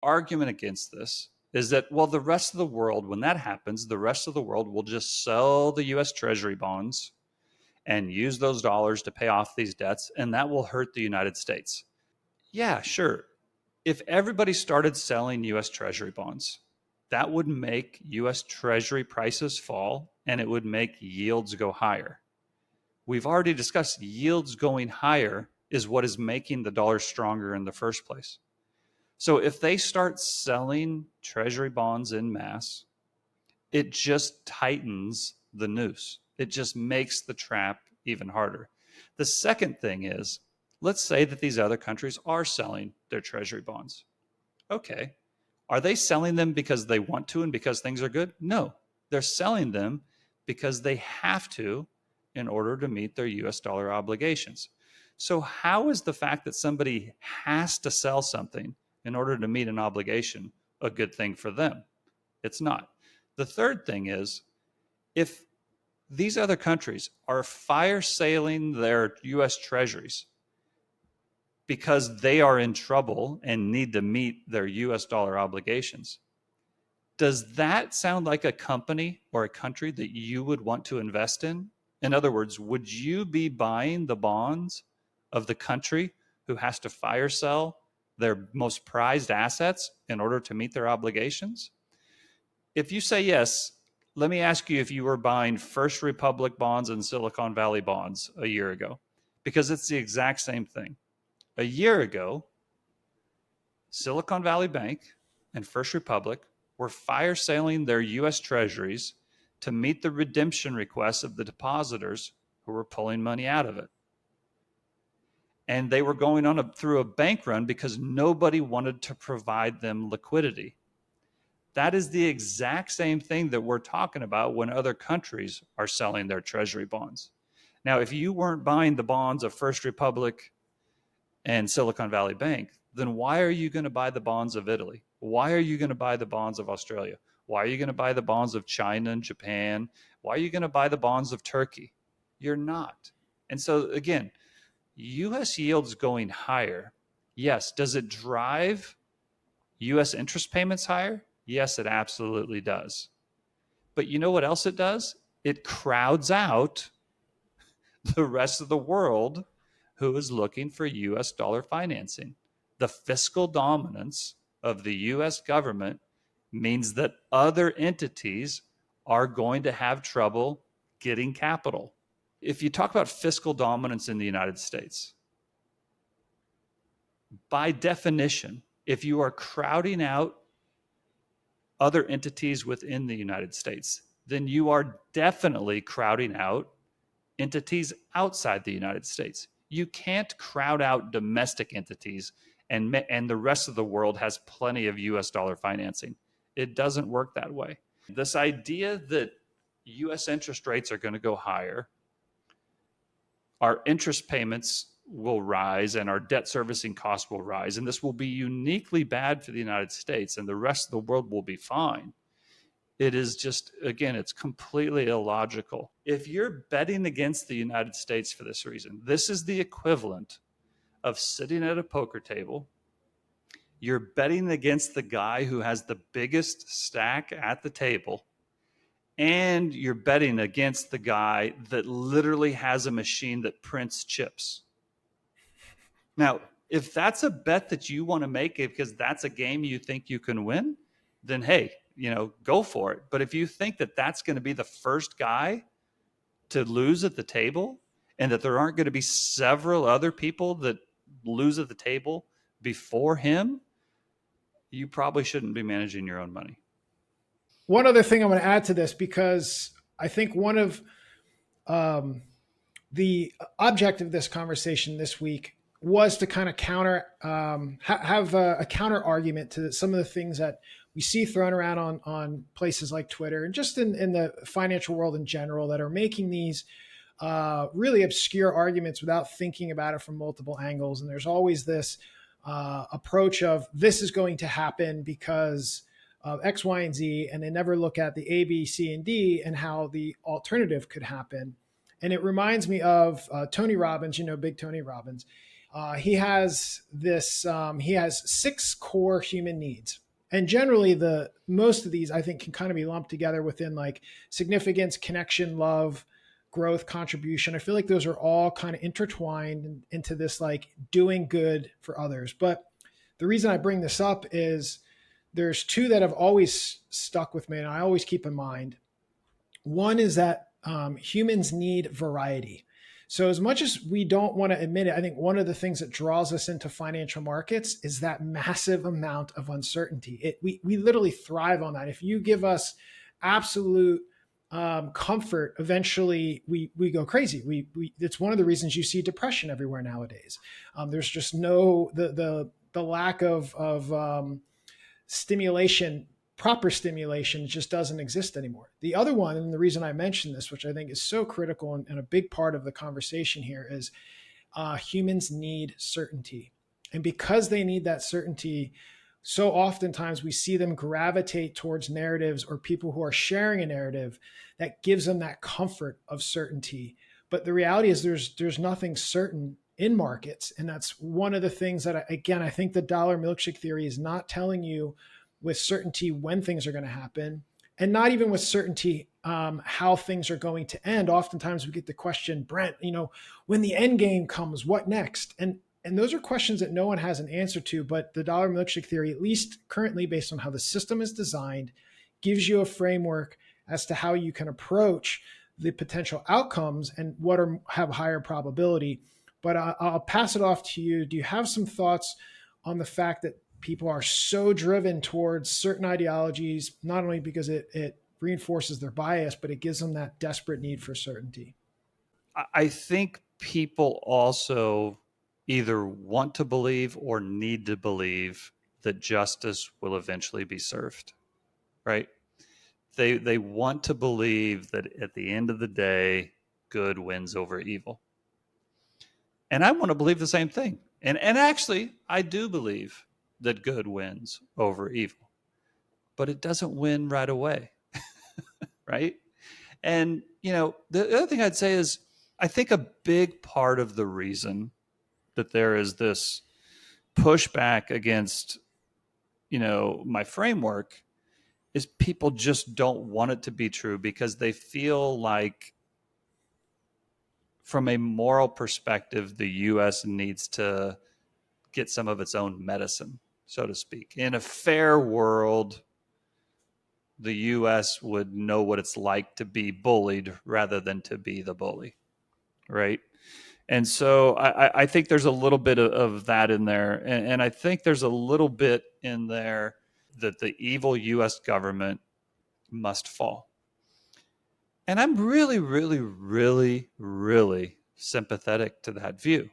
argument against this is that, well, the rest of the world, when that happens, the rest of the world will just sell the US Treasury bonds and use those dollars to pay off these debts, and that will hurt the United States. Yeah, sure. If everybody started selling US Treasury bonds, that would make US Treasury prices fall and it would make yields go higher. We've already discussed yields going higher is what is making the dollar stronger in the first place. So if they start selling Treasury bonds en masse, it just tightens the noose. It just makes the trap even harder. The second thing is, let's say that these other countries are selling their Treasury bonds. Okay. Are they selling them because they want to and because things are good? No. They're selling them because they have to in order to meet their US dollar obligations. So, how is the fact that somebody has to sell something in order to meet an obligation a good thing for them? It's not. The third thing is, if these other countries are fire sailing their US treasuries because they are in trouble and need to meet their US dollar obligations, does that sound like a company or a country that you would want to invest in? In other words, would you be buying the bonds of the country who has to fire sell their most prized assets in order to meet their obligations? If you say yes, let me ask you if you were buying First Republic bonds and Silicon Valley bonds a year ago, because it's the exact same thing. A year ago, Silicon Valley Bank and First Republic were fire selling their US treasuries to meet the redemption requests of the depositors who were pulling money out of it. And they were going on through a bank run because nobody wanted to provide them liquidity. That is the exact same thing that we're talking about when other countries are selling their treasury bonds. Now, if you weren't buying the bonds of First Republic and Silicon Valley Bank, then why are you going to buy the bonds of Italy? Why are you going to buy the bonds of Australia? Why are you going to buy the bonds of China and Japan? Why are you going to buy the bonds of Turkey? You're not. And so, again, US yields going higher. Yes. Does it drive US interest payments higher? Yes, it absolutely does. But you know what else it does? It crowds out the rest of the world who is looking for US dollar financing. The fiscal dominance of the US government means that other entities are going to have trouble getting capital. If you talk about fiscal dominance in the United States, by definition, if you are crowding out other entities within the United States, then you are definitely crowding out entities outside the United States. You can't crowd out domestic entities and the rest of the world has plenty of US dollar financing. It doesn't work that way. This idea that US interest rates are going to go higher, our interest payments will rise and our debt servicing costs will rise, and this will be uniquely bad for the United States and the rest of the world will be fine. It is just, again, it's completely illogical. If you're betting against the United States for this reason, this is the equivalent of sitting at a poker table. You're betting against the guy who has the biggest stack at the table, and you're betting against the guy that literally has a machine that prints chips. Now, if that's a bet that you want to make because that's a game you think you can win, then hey, go for it. But if you think that that's going to be the first guy to lose at the table and that there aren't going to be several other people that lose at the table before him, you probably shouldn't be managing your own money. One other thing I'm going to add to this, because I think one of the object of this conversation this week was to kind of have a counter argument to some of the things that we see thrown around on places like Twitter and just in the financial world in general that are making these really obscure arguments without thinking about it from multiple angles. And there's always this approach of this is going to happen because of X, Y, and Z, and they never look at the A, B, C, and D and how the alternative could happen. And it reminds me of Tony Robbins, big Tony Robbins. He has this. He has 6 core human needs, and generally, the most of these I think can kind of be lumped together within like significance, connection, love, growth, contribution. I feel like those are all kind of intertwined into this like doing good for others. But the reason I bring this up is there's two that have always stuck with me, and I always keep in mind. One is that humans need variety. So, as much as we don't want to admit it, I think one of the things that draws us into financial markets is that massive amount of uncertainty. We literally thrive on that. If you give us absolute comfort, eventually we go crazy. It's one of the reasons you see depression everywhere nowadays. There's just no the lack of stimulation, proper stimulation, just doesn't exist anymore. The other one, and the reason I mentioned this, which I think is so critical and a big part of the conversation here, is humans need certainty. And because they need that certainty, so oftentimes we see them gravitate towards narratives or people who are sharing a narrative that gives them that comfort of certainty. But the reality is there's nothing certain in markets. And that's one of the things that, again, I think the dollar milkshake theory is not telling you with certainty when things are going to happen, and not even with certainty how things are going to end. Oftentimes we get the question, Brent, when the end game comes, what next? And those are questions that no one has an answer to, but the dollar milkshake theory, at least currently based on how the system is designed, gives you a framework as to how you can approach the potential outcomes and what have higher probability. But I'll pass it off to you. Do you have some thoughts on the fact that people are so driven towards certain ideologies, not only because it reinforces their bias, but it gives them that desperate need for certainty? I think people also either want to believe or need to believe that justice will eventually be served, right? They want to believe that at the end of the day, good wins over evil. And I want to believe the same thing. And actually, I do believe that good wins over evil, but it doesn't win right away, right? And, the other thing I'd say is I think a big part of the reason that there is this pushback against, my framework is people just don't want it to be true because they feel like, from a moral perspective, the US needs to get some of its own medicine, so to speak. In a fair world, the US would know what it's like to be bullied rather than to be the bully, right? And so I think there's a little bit of that in there. And I think there's a little bit in there that the evil US government must fall. And I'm really, really, really, really sympathetic to that view.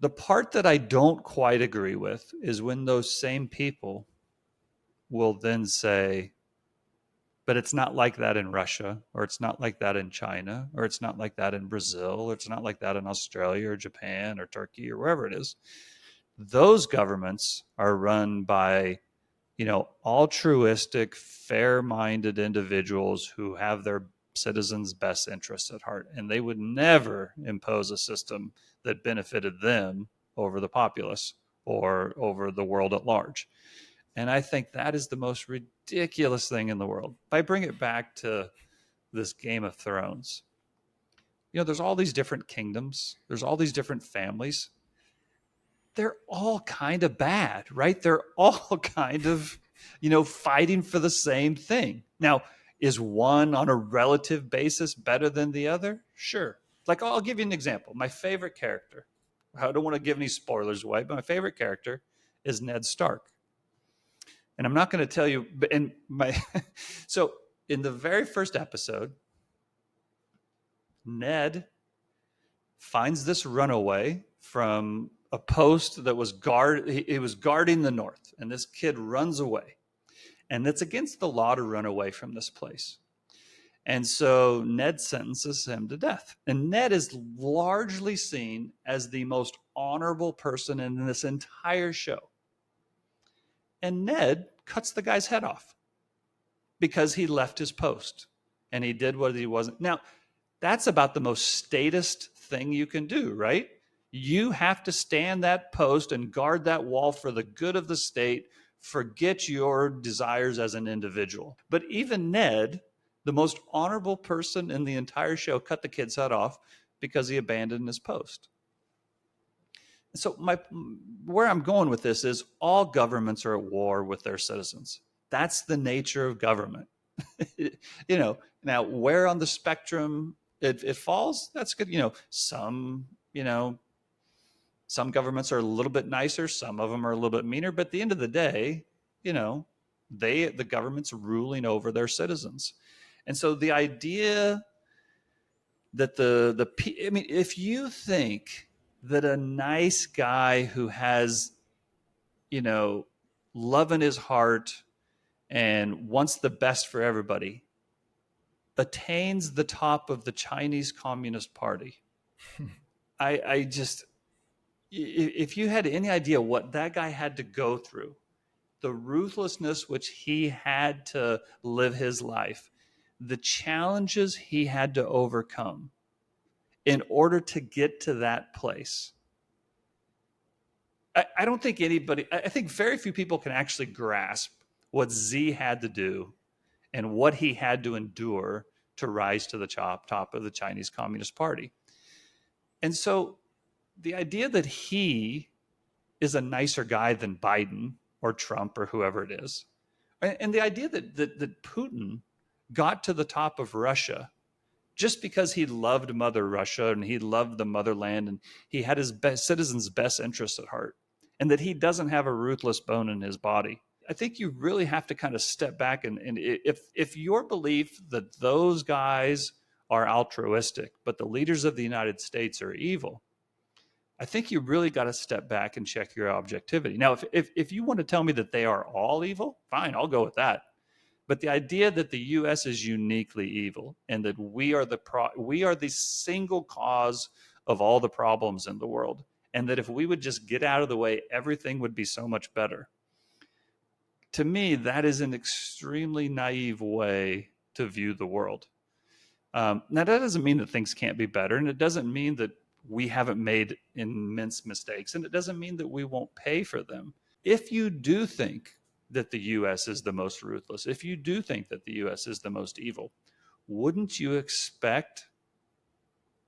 The part that I don't quite agree with is when those same people will then say, but it's not like that in Russia, or it's not like that in China, or it's not like that in Brazil, or it's not like that in Australia or Japan or Turkey or wherever it is. Those governments are run by, altruistic, fair-minded individuals who have their citizens' best interests at heart. And they would never impose a system that benefited them over the populace or over the world at large. And I think that is the most ridiculous thing in the world. If I bring it back to this Game of Thrones, there's all these different kingdoms, there's all these different families. They're all kind of bad, right? They're all kind of, fighting for the same thing. Now, is one on a relative basis better than the other? Sure. Like, I'll give you an example. My favorite character, I don't want to give any spoilers away, but my favorite character is Ned Stark. And I'm not going to tell you, but so in the very first episode, Ned finds this runaway from a post that was he was guarding the north, and this kid runs away. And it's against the law to run away from this place. And so Ned sentences him to death. And Ned is largely seen as the most honorable person in this entire show. And Ned cuts the guy's head off because he left his post and he did what he wasn't. Now, that's about the most statist thing you can do, right? You have to stand that post and guard that wall for the good of the state. Forget your desires as an individual. But even Ned, the most honorable person in the entire show, cut the kid's head off because he abandoned his post. So where I'm going with this is all governments are at war with their citizens. That's the nature of government. Now where on the spectrum it falls, that's good. Some governments are a little bit nicer, some of them are a little bit meaner, but at the end of the day, the government's ruling over their citizens. And so the idea that if you think that a nice guy who has, love in his heart and wants the best for everybody attains the top of the Chinese Communist Party, I just, if you had any idea what that guy had to go through, the ruthlessness which he had to live his life, the challenges he had to overcome in order to get to that place. I don't think I think very few people can actually grasp what Z had to do and what he had to endure to rise to the top of the Chinese Communist Party. And so the idea that he is a nicer guy than Biden or Trump or whoever it is, and the idea that Putin got to the top of Russia just because he loved Mother Russia and he loved the motherland and he had his citizens' best interests at heart, and that he doesn't have a ruthless bone in his body. I think you really have to kind of step back and if your belief that those guys are altruistic, but the leaders of the United States are evil, I think you really got to step back and check your objectivity. Now, if you want to tell me that they are all evil, fine, I'll go with that. But the idea that the U.S. is uniquely evil and that we are the single cause of all the problems in the world, and that if we would just get out of the way, everything would be so much better. To me, that is an extremely naive way to view the world. Now, that doesn't mean that things can't be better, and it doesn't mean that we haven't made immense mistakes, and it doesn't mean that we won't pay for them. If you do think that the U.S. is the most ruthless, if you do think that the U.S. is the most evil, wouldn't you expect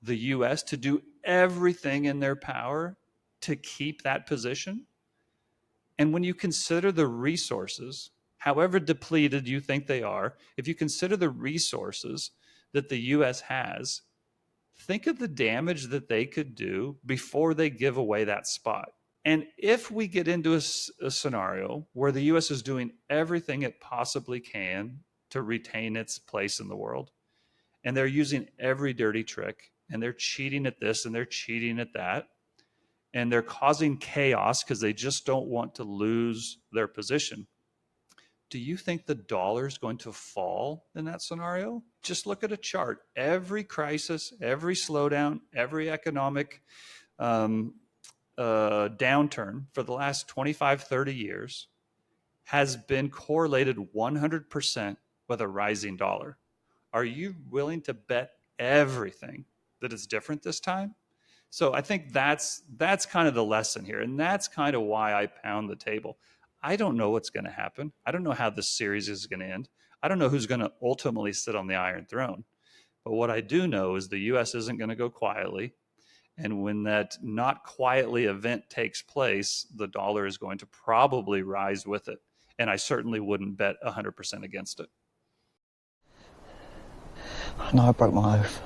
the U.S. to do everything in their power to keep that position? And when you consider the resources, however depleted you think they are, if you consider the resources that the U.S. has, think of the damage that they could do before they give away that spot. And if we get into a scenario where the U.S. is doing everything it possibly can to retain its place in the world, and they're using every dirty trick, and they're cheating at this and they're cheating at that, and they're causing chaos because they just don't want to lose their position, do you think the dollar is going to fall in that scenario? Just look at a chart. Every crisis, every slowdown, every economic downturn for the last 25, 30 years has been correlated 100% with a rising dollar. Are you willing to bet everything that it's different this time? So I think that's kind of the lesson here. And that's kind of why I pound the table. I don't know what's going to happen. I don't know how this series is going to end. I don't know who's going to ultimately sit on the Iron Throne. But what I do know is the U.S. isn't going to go quietly. And when that not quietly event takes place, the dollar is going to probably rise with it. And I certainly wouldn't bet 100% against it. I know I broke my oath.